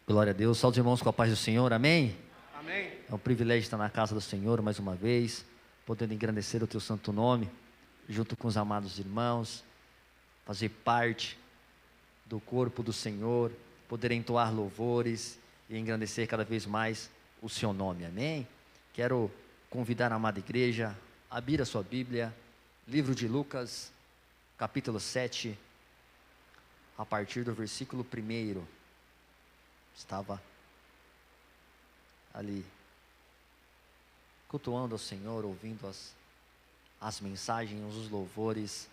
Glória a Deus. Salve os irmãos com a paz do Senhor. Amém? Amém. É um privilégio estar na casa do Senhor mais uma vez, podendo engrandecer o teu santo nome, junto com os amados irmãos, fazer parte do corpo do Senhor, poder entoar louvores e engrandecer cada vez mais o seu nome. Amém? Quero convidar a amada igreja a abrir a sua Bíblia, livro de Lucas, capítulo 7, a partir do versículo 1. Estava ali cultuando ao Senhor, ouvindo as mensagens, os louvores,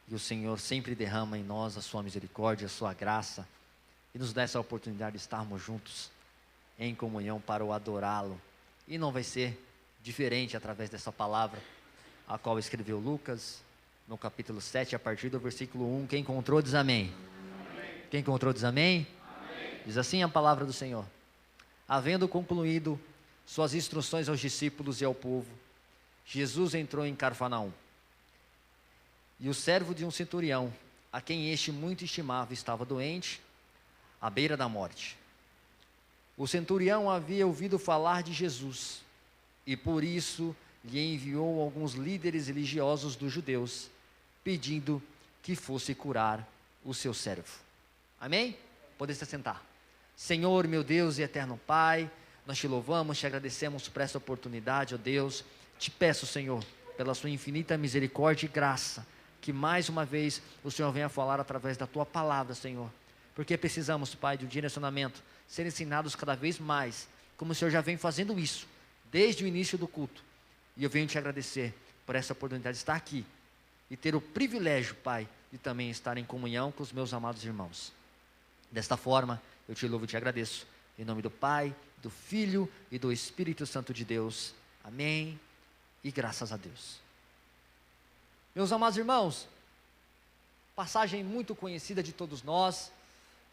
e o Senhor sempre derrama em nós a sua misericórdia, a sua graça, e nos dá essa oportunidade de estarmos juntos em comunhão para o adorá-lo. E não vai ser diferente através dessa palavra, a qual escreveu Lucas, no capítulo 7, a partir do versículo 1. Quem encontrou diz amém. Amém. Quem encontrou diz amém. Diz assim a palavra do Senhor: havendo concluído suas instruções aos discípulos e ao povo, Jesus entrou em Cafarnaum. E o servo de um centurião, a quem este muito estimava, estava doente, à beira da morte. O centurião havia ouvido falar de Jesus, e por isso lhe enviou alguns líderes religiosos dos judeus, pedindo que fosse curar o seu servo. Amém? Pode se sentar. Senhor, meu Deus e eterno Pai, nós te louvamos, te agradecemos por essa oportunidade, ó Deus. Te peço, Senhor, pela sua infinita misericórdia e graça, que mais uma vez o Senhor venha falar através da tua palavra, Senhor. Porque precisamos, Pai, de um direcionamento, ser ensinados cada vez mais, como o Senhor já vem fazendo isso, desde o início do culto. E eu venho te agradecer por essa oportunidade de estar aqui e ter o privilégio, Pai, de também estar em comunhão com os meus amados irmãos. Desta forma, eu te louvo e te agradeço, em nome do Pai, do Filho e do Espírito Santo de Deus. Amém e graças a Deus. Meus amados irmãos, passagem muito conhecida de todos nós,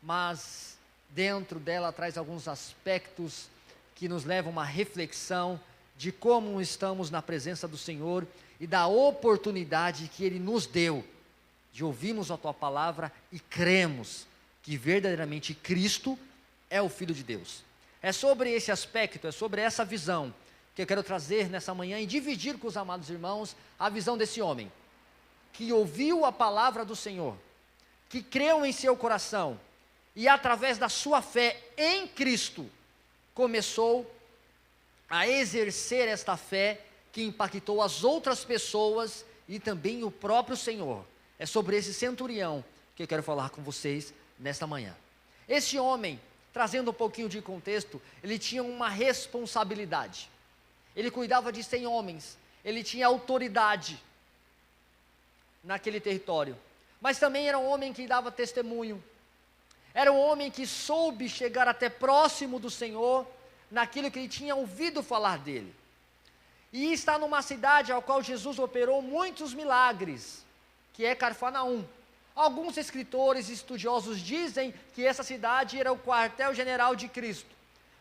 mas dentro dela traz alguns aspectos que nos levam a uma reflexão de como estamos na presença do Senhor e da oportunidade que Ele nos deu de ouvirmos a tua palavra e cremos que verdadeiramente Cristo é o Filho de Deus. É sobre esse aspecto, é sobre essa visão que eu quero trazer nessa manhã e dividir com os amados irmãos a visão desse homem, que ouviu a palavra do Senhor, que creu em seu coração e através da sua fé em Cristo, começou a exercer esta fé que impactou as outras pessoas e também o próprio Senhor. É sobre esse centurião que eu quero falar com vocês nesta manhã. Esse homem, trazendo um pouquinho de contexto, ele tinha uma responsabilidade. Ele cuidava de 100 homens, ele tinha autoridade naquele território, mas também era um homem que dava testemunho, era um homem que soube chegar até próximo do Senhor, naquilo que ele tinha ouvido falar dele, e está numa cidade ao qual Jesus operou muitos milagres, que é Cafarnaum. Alguns escritores e estudiosos dizem que essa cidade era o quartel-general de Cristo,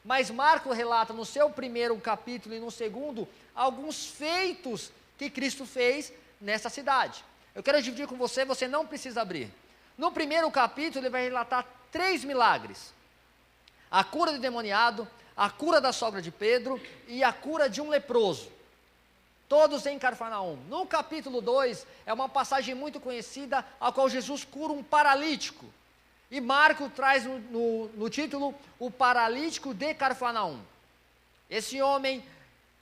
mas Marcos relata no seu primeiro capítulo e no segundo, alguns feitos que Cristo fez nessa cidade. Eu quero dividir com você, você não precisa abrir. No primeiro capítulo ele vai relatar 3 milagres: a cura do endemoniado, a cura da sogra de Pedro e a cura de um leproso, todos em Cafarnaum. No capítulo 2, é uma passagem muito conhecida, a qual Jesus cura um paralítico, e Marcos traz no título, o paralítico de Cafarnaum. Esse homem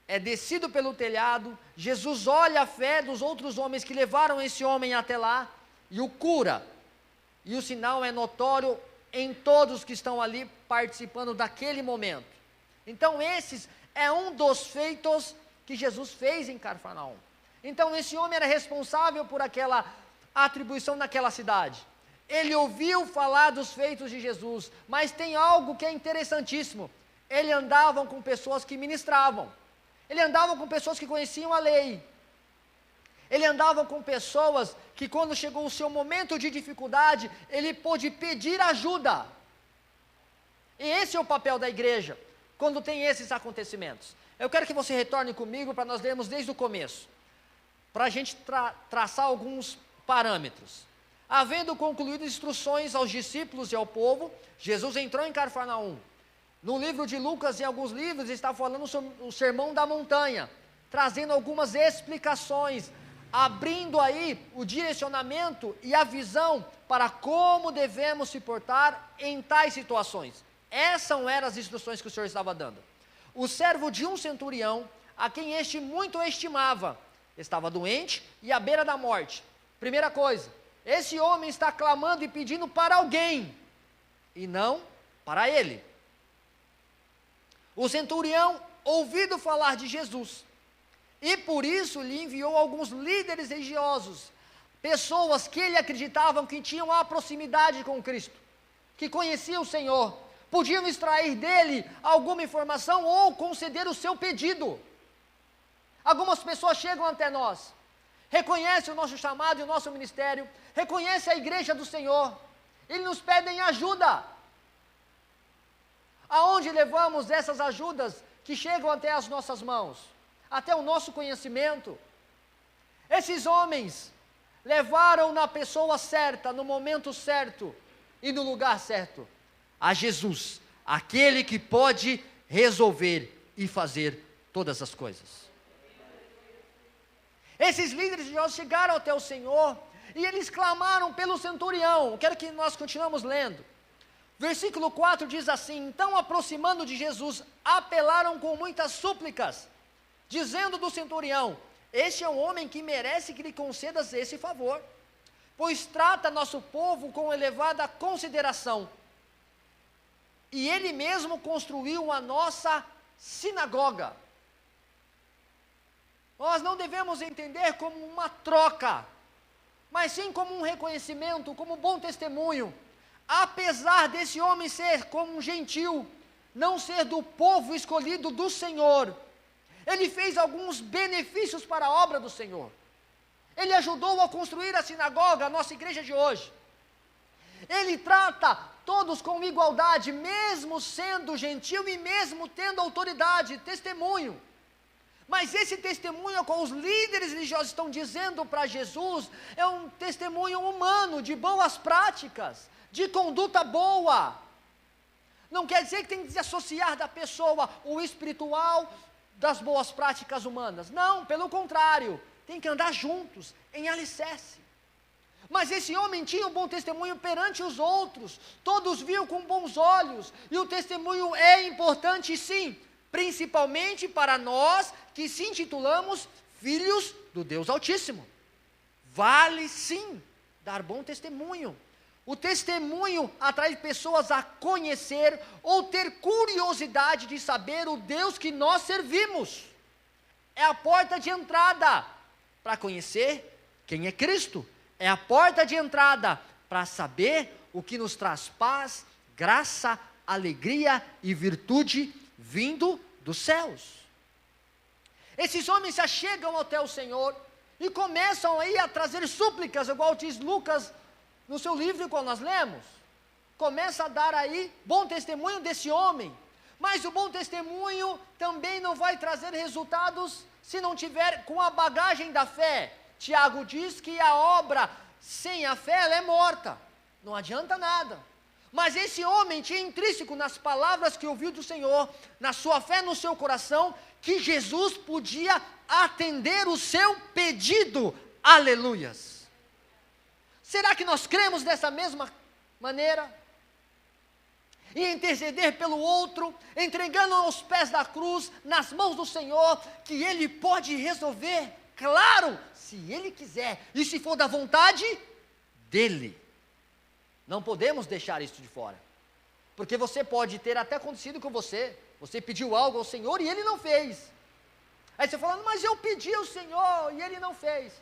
é descido pelo telhado, Jesus olha a fé dos outros homens que levaram esse homem até lá, e o cura, e o sinal é notório em todos que estão ali participando daquele momento. Então esses é um dos feitos que Jesus fez em Cafarnaum. Então esse homem era responsável por aquela atribuição naquela cidade. Ele ouviu falar dos feitos de Jesus, mas tem algo que é interessantíssimo: ele andava com pessoas que ministravam, ele andava com pessoas que conheciam a lei, ele andava com pessoas que, quando chegou o seu momento de dificuldade, ele pôde pedir ajuda. E esse é o papel da igreja quando tem esses acontecimentos. Eu quero que você retorne comigo para nós lermos desde o começo, para a gente traçar alguns parâmetros. Havendo concluído instruções aos discípulos e ao povo, Jesus entrou em Cafarnaum. No livro de Lucas e em alguns livros está falando sobre o Sermão da Montanha, trazendo algumas explicações, abrindo aí o direcionamento e a visão para como devemos se portar em tais situações. Essas eram as instruções que o Senhor estava dando. O servo de um centurião, a quem este muito estimava, estava doente e à beira da morte. Primeira coisa, esse homem está clamando e pedindo para alguém, e não para ele. O centurião, ouvindo falar de Jesus, e por isso lhe enviou alguns líderes religiosos, pessoas que ele acreditavam que tinham a proximidade com Cristo, que conheciam o Senhor, podiam extrair dele alguma informação ou conceder o seu pedido. Algumas pessoas chegam até nós, reconhecem o nosso chamado e o nosso ministério, reconhecem a igreja do Senhor, e nos pedem ajuda. Aonde levamos essas ajudas que chegam até as nossas mãos? Até o nosso conhecimento. Esses homens levaram na pessoa certa, no momento certo e no lugar certo, a Jesus, aquele que pode resolver e fazer todas as coisas. Esses líderes religiosos chegaram até o Senhor e eles clamaram pelo centurião. Quero que nós continuemos lendo. Versículo 4 diz assim: então, aproximando de Jesus, apelaram com muitas súplicas, dizendo do centurião: este é um homem que merece que lhe concedas esse favor, pois trata nosso povo com elevada consideração, e ele mesmo construiu a nossa sinagoga. Nós não devemos entender como uma troca, mas sim como um reconhecimento, como um bom testemunho. Apesar desse homem ser como um gentil, não ser do povo escolhido do Senhor, ele fez alguns benefícios para a obra do Senhor. Ele ajudou a construir a sinagoga, a nossa igreja de hoje. Ele trata todos com igualdade, mesmo sendo gentil e mesmo tendo autoridade, testemunho. Mas esse testemunho com os líderes religiosos estão dizendo para Jesus, é um testemunho humano, de boas práticas, de conduta boa. Não quer dizer que tem que desassociar da pessoa o espiritual das boas práticas humanas. Não, pelo contrário, tem que andar juntos, em alicerce. Mas esse homem tinha um bom testemunho perante os outros, todos viam com bons olhos, e o testemunho é importante sim, principalmente para nós que se intitulamos filhos do Deus Altíssimo. Vale sim dar bom testemunho. O testemunho atrai pessoas a conhecer ou ter curiosidade de saber o Deus que nós servimos. É a porta de entrada para conhecer quem é Cristo. É a porta de entrada para saber o que nos traz paz, graça, alegria e virtude vindo dos céus. Esses homens se achegam até o Senhor e começam aí a trazer súplicas, igual diz Lucas no seu livro, qual nós lemos, começa a dar aí bom testemunho desse homem, mas o bom testemunho também não vai trazer resultados se não tiver com a bagagem da fé. Tiago diz que a obra sem a fé ela é morta, não adianta nada. Mas esse homem tinha intrínseco nas palavras que ouviu do Senhor, na sua fé no seu coração, que Jesus podia atender o seu pedido. Aleluias! Será que nós cremos dessa mesma maneira? E interceder pelo outro, entregando aos pés da cruz, nas mãos do Senhor, que Ele pode resolver, claro, se Ele quiser, e se for da vontade dEle. Não podemos deixar isso de fora, porque você pode ter até acontecido com você pediu algo ao Senhor e Ele não fez. Aí você fala, mas eu pedi ao Senhor e Ele não fez.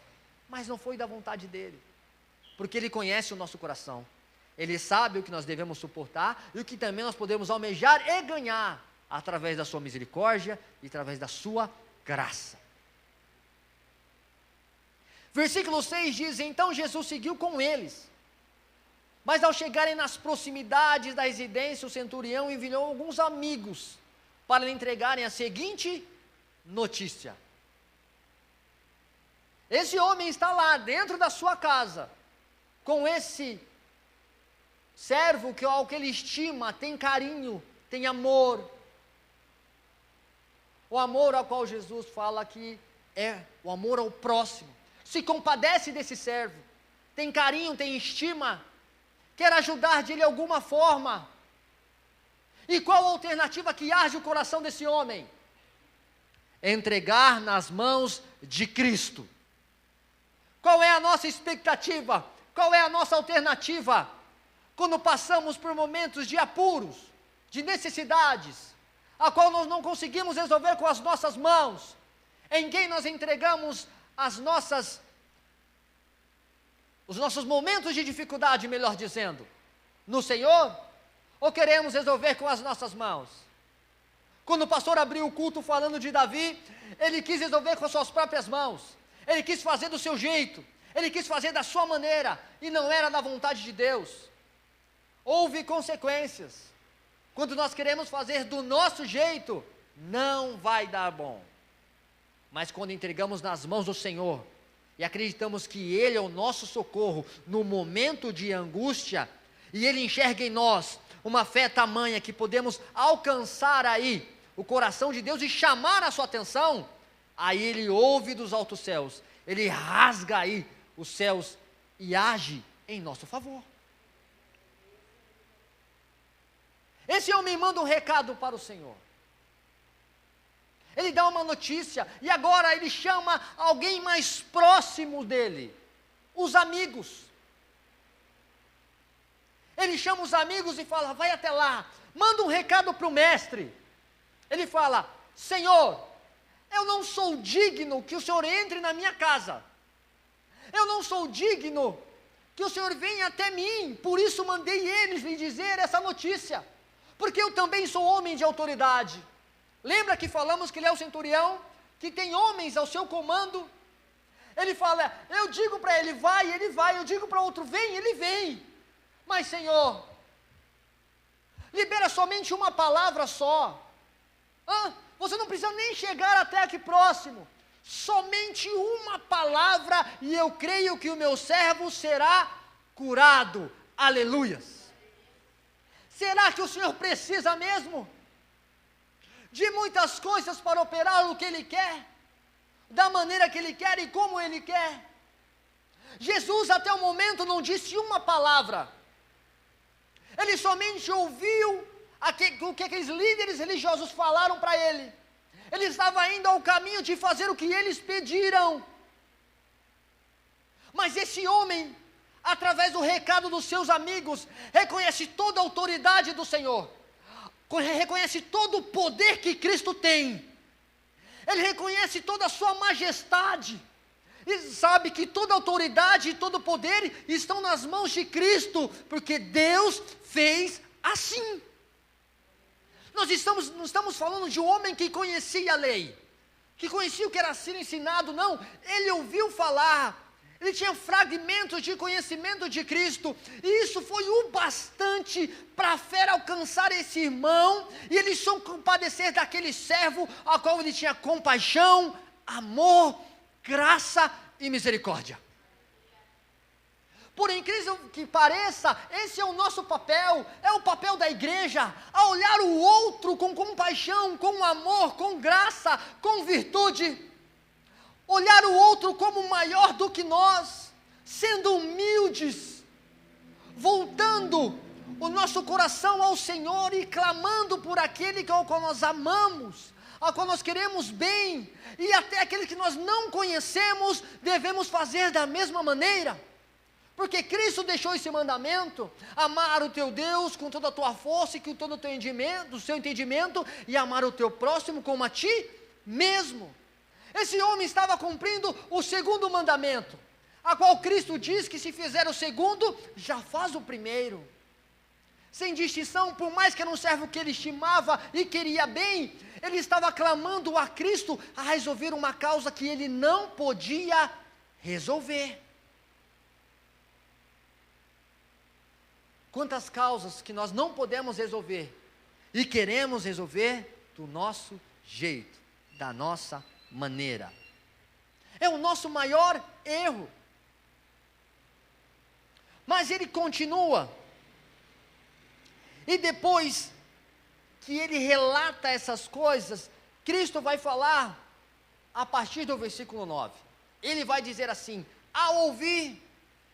Mas não foi da vontade dEle, porque Ele conhece o nosso coração, Ele sabe o que nós devemos suportar e o que também nós podemos almejar e ganhar, através da sua misericórdia e através da sua graça. Versículo 6 diz, então Jesus seguiu com eles, mas ao chegarem nas proximidades da residência, o centurião enviou alguns amigos para lhe entregarem a seguinte notícia: esse homem está lá dentro da sua casa, com esse servo ao que ele estima, tem carinho, tem amor. O amor ao qual Jesus fala que é o amor ao próximo. Se compadece desse servo, tem carinho, tem estima, quer ajudar de alguma forma. E qual a alternativa que arde o coração desse homem? Entregar nas mãos de Cristo. Qual é a nossa expectativa? Qual é a nossa alternativa? Quando passamos por momentos de apuros, de necessidades, a qual nós não conseguimos resolver com as nossas mãos, em quem nós entregamos os nossos momentos de dificuldade, melhor dizendo, no Senhor, ou queremos resolver com as nossas mãos? Quando o pastor abriu o culto falando de Davi, ele quis resolver com as suas próprias mãos, ele quis fazer do seu jeito, ele quis fazer da sua maneira, e não era da vontade de Deus. Houve consequências. Quando nós queremos fazer do nosso jeito, não vai dar bom. Mas quando entregamos nas mãos do Senhor, e acreditamos que Ele é o nosso socorro no momento de angústia, e Ele enxerga em nós uma fé tamanha que podemos alcançar aí o coração de Deus e chamar a sua atenção, aí Ele ouve dos altos céus, Ele rasga aí os céus e age em nosso favor. Esse homem manda um recado para o Senhor. Ele dá uma notícia, e agora ele chama alguém mais próximo dele, os amigos. Ele chama os amigos e fala: vai até lá, manda um recado para o mestre. Ele fala: Senhor, eu não sou digno que o Senhor entre na minha casa, eu não sou digno que o Senhor venha até mim, por isso mandei eles lhe dizer essa notícia, porque eu também sou homem de autoridade. Lembra que falamos que ele é o centurião, que tem homens ao seu comando? Ele fala: eu digo para ele vai, eu digo para outro vem, ele vem. Mas Senhor, libera somente uma palavra só. Você não precisa nem chegar até aqui próximo, somente uma palavra e eu creio que o meu servo será curado. Aleluias. Será que o Senhor precisa mesmo de muitas coisas para operar o que Ele quer, da maneira que Ele quer e como Ele quer? Jesus até o momento não disse uma palavra, Ele somente ouviu o que aqueles líderes religiosos falaram para Ele. Ele estava indo ao caminho de fazer o que eles pediram, mas esse homem, através do recado dos seus amigos, reconhece toda a autoridade do Senhor, reconhece todo o poder que Cristo tem, ele reconhece toda a sua majestade, e sabe que toda a autoridade e todo o poder estão nas mãos de Cristo, porque Deus fez assim. Nós não estamos falando de um homem que conhecia a lei, que conhecia o que era ser ensinado, não, ele ouviu falar, ele tinha fragmentos de conhecimento de Cristo, e isso foi o bastante para a fé alcançar esse irmão, e ele só compadecer daquele servo, ao qual ele tinha compaixão, amor, graça e misericórdia. Por incrível que pareça, esse é o nosso papel, é o papel da igreja, a olhar o outro com compaixão, com amor, com graça, com virtude, olhar o outro como maior do que nós, sendo humildes, voltando o nosso coração ao Senhor e clamando por aquele ao qual nós amamos, ao qual nós queremos bem, e até aquele que nós não conhecemos, devemos fazer da mesma maneira, porque Cristo deixou esse mandamento: amar o teu Deus com toda a tua força e com todo o seu entendimento, e amar o teu próximo como a ti mesmo. Esse homem estava cumprindo o segundo mandamento, a qual Cristo diz que se fizer o segundo, já faz o primeiro. Sem distinção, por mais que era um servo que ele estimava e queria bem, ele estava clamando a Cristo a resolver uma causa que ele não podia resolver. Quantas causas que nós não podemos resolver e queremos resolver do nosso jeito, da nossa maneira. É o nosso maior erro. Mas ele continua. E depois que ele relata essas coisas, Cristo vai falar a partir do versículo 9. Ele vai dizer assim: ao ouvir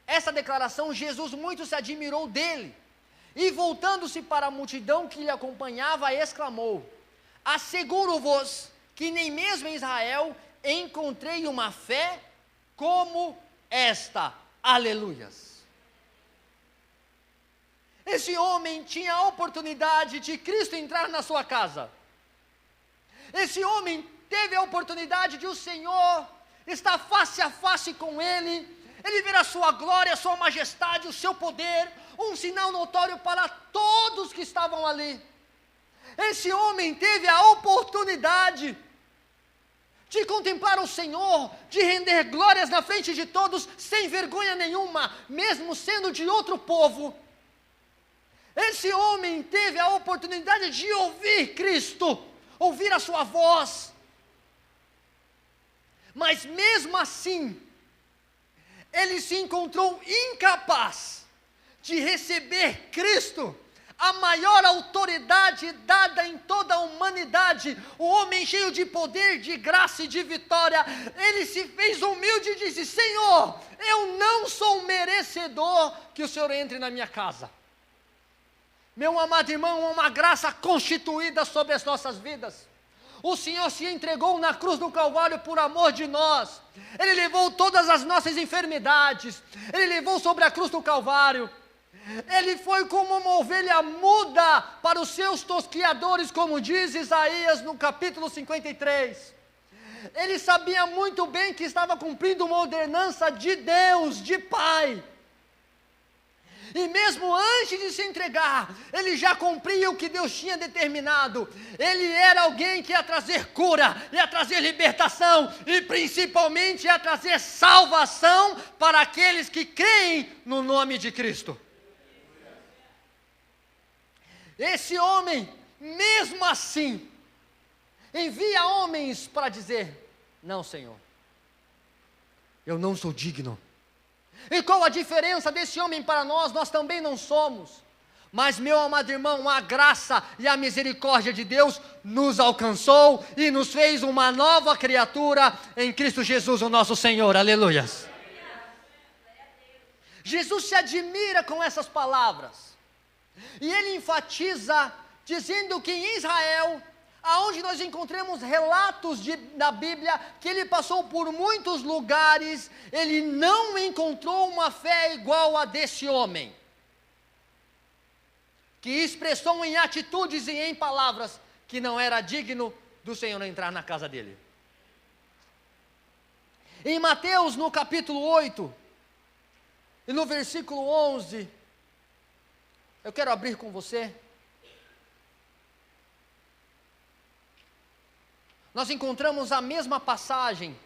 essa declaração, Jesus muito se admirou dele. E voltando-se para a multidão que lhe acompanhava, exclamou: asseguro-vos que nem mesmo em Israel encontrei uma fé como esta. Aleluias. Esse homem tinha a oportunidade de Cristo entrar na sua casa. Esse homem teve a oportunidade de o Senhor estar face a face com ele ver a sua glória, a sua majestade, o seu poder, um sinal notório para todos que estavam ali. Esse homem teve a oportunidade de contemplar o Senhor, de render glórias na frente de todos, sem vergonha nenhuma, mesmo sendo de outro povo. Esse homem teve a oportunidade de ouvir Cristo, ouvir a sua voz. Mas mesmo assim, ele se encontrou incapaz de receber Cristo, a maior autoridade dada em toda a humanidade, o homem cheio de poder, de graça e de vitória. Ele se fez humilde e disse: Senhor, eu não sou merecedor que o Senhor entre na minha casa. Meu amado irmão, uma graça constituída sobre as nossas vidas. O Senhor se entregou na cruz do Calvário por amor de nós. Ele levou todas as nossas enfermidades. Ele levou sobre a cruz do Calvário. Ele foi como uma ovelha muda para os seus tosquiadores, como diz Isaías no capítulo 53. Ele sabia muito bem que estava cumprindo uma ordenança de Deus, de Pai. E mesmo antes de se entregar, ele já cumpria o que Deus tinha determinado. Ele era alguém que ia trazer cura, ia trazer libertação e principalmente ia trazer salvação para aqueles que creem no nome de Cristo. Esse homem, mesmo assim, envia homens para dizer: não, Senhor, eu não sou digno. E qual a diferença desse homem para nós? Nós também não somos. Mas, meu amado irmão, a graça e a misericórdia de Deus nos alcançou e nos fez uma nova criatura em Cristo Jesus, o nosso Senhor. Aleluias. Jesus se admira com essas palavras. E ele enfatiza, dizendo que em Israel, aonde nós encontramos relatos da Bíblia, que ele passou por muitos lugares, ele não encontrou uma fé igual a desse homem, que expressou em atitudes e em palavras que não era digno do Senhor entrar na casa dele. Em Mateus, no capítulo 8, e no versículo 11, eu quero abrir com você. Nós encontramos a mesma passagem,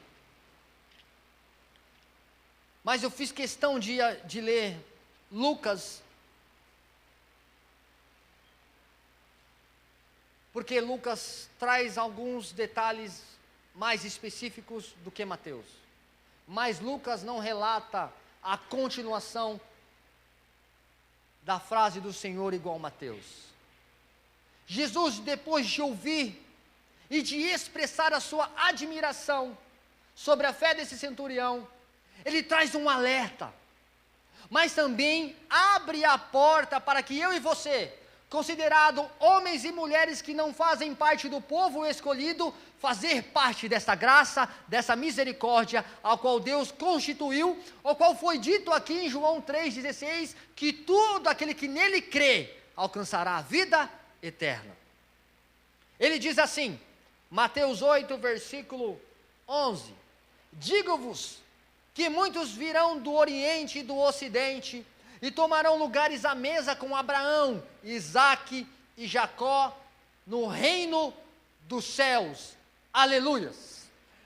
mas eu fiz questão de ler Lucas, porque Lucas traz alguns detalhes mais específicos do que Mateus. Mas Lucas não relata a continuação da frase do Senhor igual Mateus. Jesus, depois de ouvir e de expressar a sua admiração sobre a fé desse centurião, ele traz um alerta, mas também abre a porta para que eu e você, considerado homens e mulheres que não fazem parte do povo escolhido, fazer parte dessa graça, dessa misericórdia, ao qual Deus constituiu, ao qual foi dito aqui em João 3,16, que todo aquele que nele crê, alcançará a vida eterna. Ele diz assim, Mateus 8, versículo 11, digo-vos que muitos virão do Oriente e do Ocidente, e tomarão lugares à mesa com Abraão, Isaque e Jacó, no reino dos céus. Aleluias.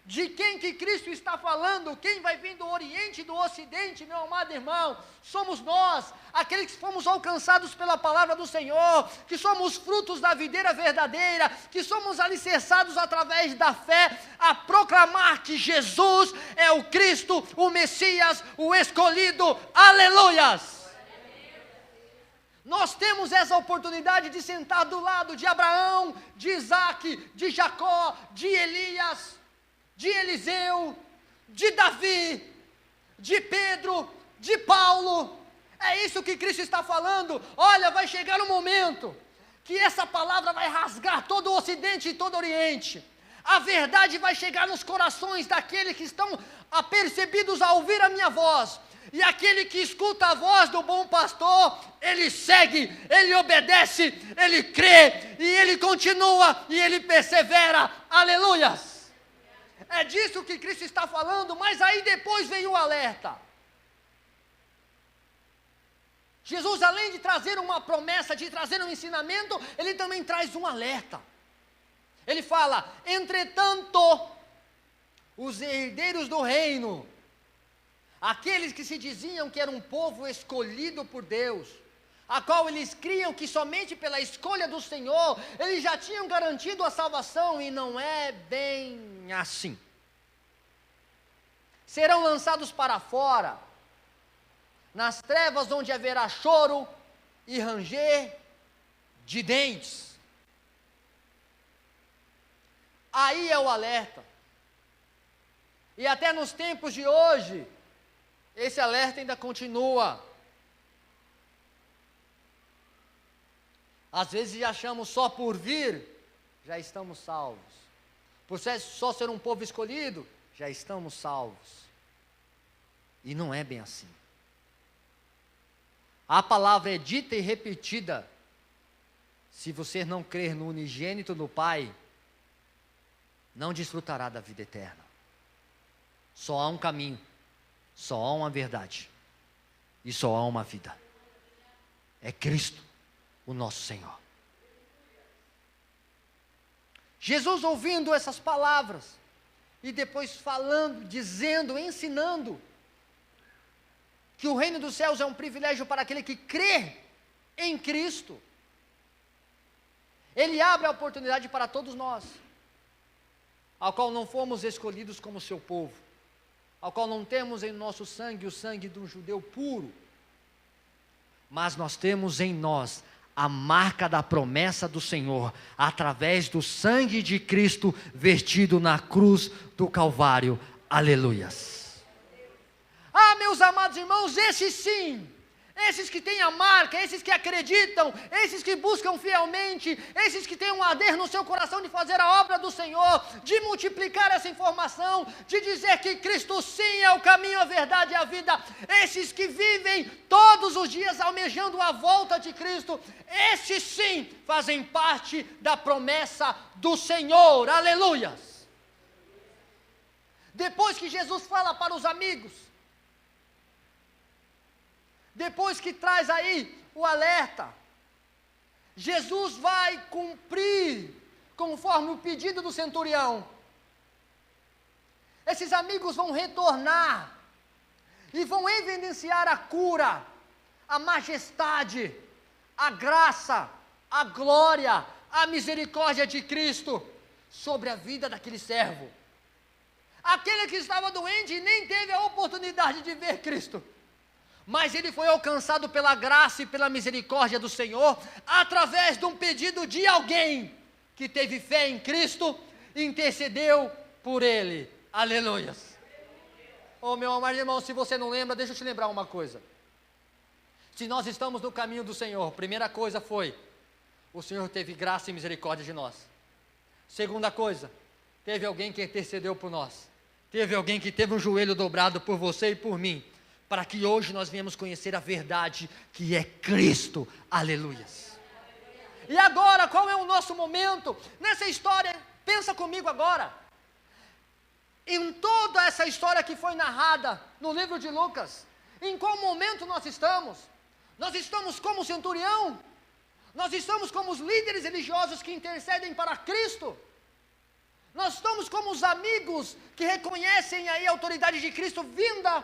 De quem que Cristo está falando? Quem vai vir do Oriente e do Ocidente, meu amado irmão? Somos nós, aqueles que fomos alcançados pela palavra do Senhor, que somos frutos da videira verdadeira, que somos alicerçados através da fé, a proclamar que Jesus é o Cristo, o Messias, o escolhido. Aleluias! Nós temos essa oportunidade de sentar do lado de Abraão, de Isaac, de Jacó, de Elias, de Eliseu, de Davi, de Pedro, de Paulo. É isso que Cristo está falando. Olha, vai chegar um momento que essa palavra vai rasgar todo o Ocidente e todo o Oriente. A verdade vai chegar nos corações daqueles que estão apercebidos a ouvir a minha voz. E aquele que escuta a voz do bom pastor, ele segue, ele obedece, ele crê, e ele continua, e ele persevera. Aleluias! É disso que Cristo está falando, mas aí depois vem o alerta. Jesus, além de trazer uma promessa, de trazer um ensinamento, ele também traz um alerta. Ele fala: entretanto, os herdeiros do reino, aqueles que se diziam que era um povo escolhido por Deus, a qual eles criam que somente pela escolha do Senhor, eles já tinham garantido a salvação, e não é bem assim. Serão lançados para fora, nas trevas onde haverá choro e ranger de dentes. Aí é o alerta. E até nos tempos de hoje, esse alerta ainda continua. Às vezes achamos só por vir, já estamos salvos. Por só ser um povo escolhido, já estamos salvos. E não é bem assim. A palavra é dita e repetida. Se você não crer no unigênito do Pai, não desfrutará da vida eterna. Só há um caminho, só há uma verdade, e só há uma vida. É Cristo, o nosso Senhor. Jesus, ouvindo essas palavras, e depois falando, dizendo, ensinando, que o reino dos céus é um privilégio para aquele que crê em Cristo, ele abre a oportunidade para todos nós, ao qual não fomos escolhidos como seu povo, ao qual não temos em nosso sangue o sangue de um judeu puro, mas nós temos em nós a marca da promessa do Senhor, através do sangue de Cristo vertido na cruz do Calvário. Aleluias! Ah, meus amados irmãos, esses sim, esses que têm a marca, esses que acreditam, esses que buscam fielmente, esses que têm um arder no seu coração de fazer a obra do Senhor, de multiplicar essa informação, de dizer que Cristo sim é o caminho, a verdade e a vida, esses que vivem todos os dias almejando a volta de Cristo, esses sim fazem parte da promessa do Senhor. Aleluias! Depois que Jesus fala para os amigos, depois que traz aí o alerta, Jesus vai cumprir conforme o pedido do centurião. Esses amigos vão retornar e vão evidenciar a cura, a majestade, a graça, a glória, a misericórdia de Cristo sobre a vida daquele servo. Aquele que estava doente e nem teve a oportunidade de ver Cristo, mas ele foi alcançado pela graça e pela misericórdia do Senhor, através de um pedido de alguém que teve fé em Cristo e intercedeu por ele. Aleluias! Oh, meu amado irmão, se você não lembra, deixa eu te lembrar uma coisa. Se nós estamos no caminho do Senhor, primeira coisa foi, o Senhor teve graça e misericórdia de nós. Segunda coisa, teve alguém que intercedeu por nós. Teve alguém que teve um joelho dobrado por você e por mim, para que hoje nós venhamos conhecer a verdade que é Cristo. Aleluias! E agora, qual é o nosso momento? Nessa história, pensa comigo agora. Em toda essa história que foi narrada no livro de Lucas, em qual momento nós estamos? Nós estamos como o centurião? Nós estamos como os líderes religiosos que intercedem para Cristo? Nós estamos como os amigos que reconhecem aí a autoridade de Cristo vinda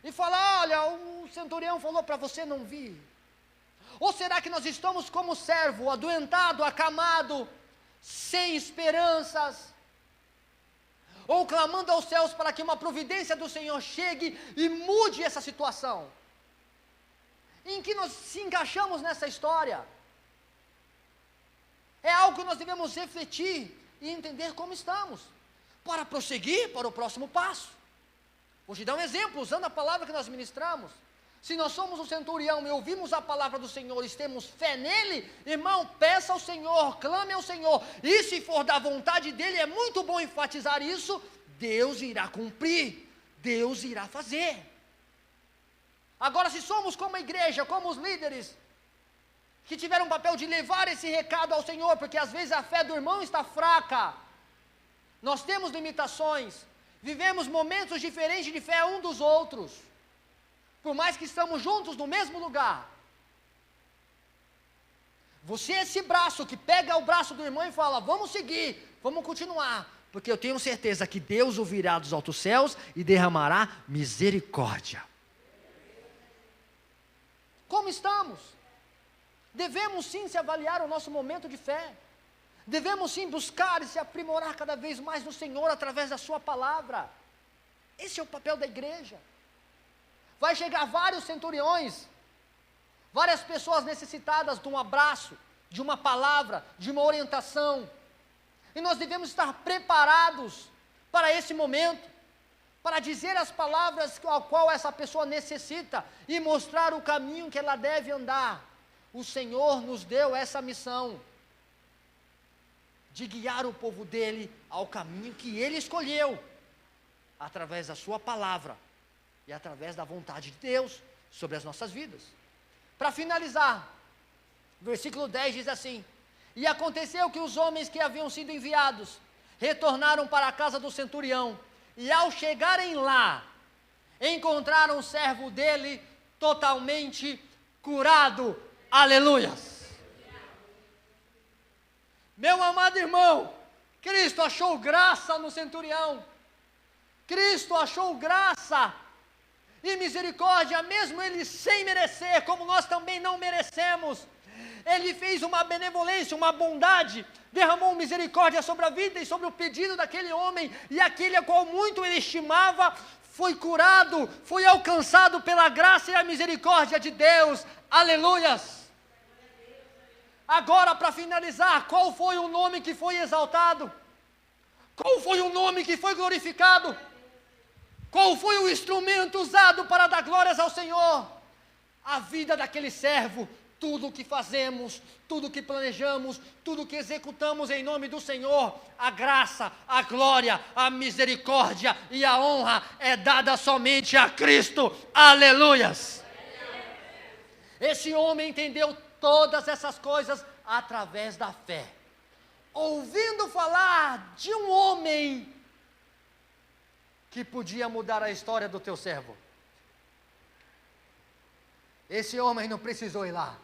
e falar: olha, o centurião falou para você não vir? Ou será que nós estamos como servo, adoentado, acamado, sem esperanças, ou clamando aos céus para que uma providência do Senhor chegue e mude essa situação? em que nós se encaixamos nessa história? É algo que nós devemos refletir e entender como estamos, para prosseguir para o próximo passo. Vou te dar um exemplo, usando a palavra que nós ministramos. Se nós somos um centurião e ouvimos a palavra do Senhor e temos fé nele, irmão, peça ao Senhor, clame ao Senhor, e se for da vontade dele, é muito bom enfatizar isso, Deus irá cumprir, Deus irá fazer. Agora, se somos como a igreja, como os líderes, que tiveram o papel de levar esse recado ao Senhor, porque às vezes a fé do irmão está fraca, nós temos limitações, vivemos momentos diferentes de fé um dos outros, por mais que estamos juntos no mesmo lugar. Você é esse braço que pega o braço do irmão e fala, vamos seguir, vamos continuar, porque eu tenho certeza que Deus o virá dos altos céus e derramará misericórdia. Como estamos? Devemos sim se avaliar o nosso momento de fé, devemos sim buscar e se aprimorar cada vez mais no Senhor através da sua palavra. Esse é o papel da igreja. Vai chegar vários centuriões, várias pessoas necessitadas de um abraço, de uma palavra, de uma orientação, e nós devemos estar preparados para esse momento, para dizer as palavras ao qual essa pessoa necessita, e mostrar o caminho que ela deve andar. O Senhor nos deu essa missão, de guiar o povo dele ao caminho que ele escolheu, através da sua palavra, e através da vontade de Deus sobre as nossas vidas. Para finalizar, versículo 10 diz assim: e aconteceu que os homens que haviam sido enviados retornaram para a casa do centurião, e ao chegarem lá, encontraram o servo dele totalmente curado. Aleluias! Meu amado irmão, Cristo achou graça no centurião, Cristo achou graça e misericórdia, mesmo ele sem merecer, como nós também não merecemos. Ele fez uma benevolência, uma bondade, derramou misericórdia sobre a vida e sobre o pedido daquele homem, e aquele a qual muito ele estimava, foi curado, foi alcançado pela graça e a misericórdia de Deus. Aleluias! Agora, para finalizar, qual foi o nome que foi exaltado? Qual foi o nome que foi glorificado? Qual foi o instrumento usado para dar glórias ao Senhor? A vida daquele servo. Tudo o que fazemos, tudo o que planejamos, tudo o que executamos em nome do Senhor, a graça, a glória, a misericórdia e a honra é dada somente a Cristo. Aleluias! Esse homem entendeu todas essas coisas através da fé, ouvindo falar de um homem que podia mudar a história do teu servo. Esse homem não precisou ir lá,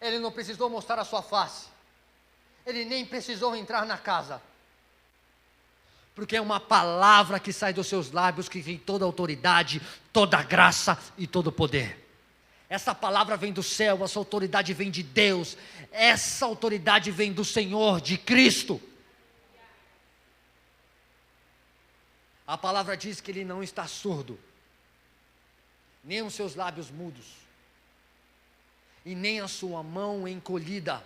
ele não precisou mostrar a sua face, ele nem precisou entrar na casa, porque é uma palavra que sai dos seus lábios, que tem toda a autoridade, toda a graça e todo o poder. Essa palavra vem do céu, essa autoridade vem de Deus, essa autoridade vem do Senhor, de Cristo. A palavra diz que ele não está surdo, nem os seus lábios mudos, e nem a sua mão encolhida,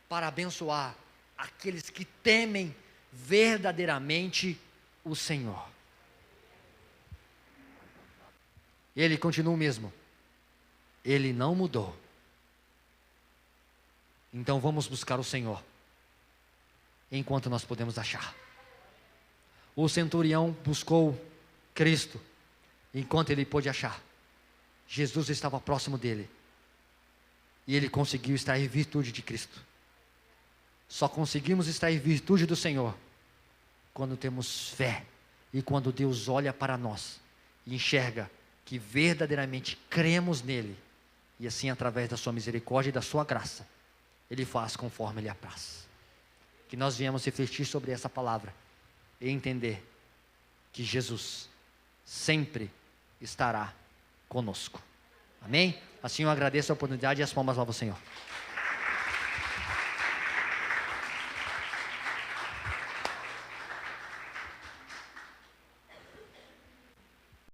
para abençoar aqueles que temem verdadeiramente o Senhor. Ele continua o mesmo, ele não mudou. Então vamos buscar o Senhor, enquanto nós podemos achar. O centurião buscou Cristo, enquanto ele pôde achar. Jesus estava próximo dele, e ele conseguiu extrair virtude de Cristo. Só conseguimos extrair virtude do Senhor quando temos fé, e quando Deus olha para nós e enxerga que verdadeiramente cremos nele, e assim, através da sua misericórdia e da sua graça, ele faz conforme ele apraz. Que nós viemos refletir sobre essa palavra e entender que Jesus sempre estará conosco. Amém? Assim eu agradeço a oportunidade e as palmas ao Senhor.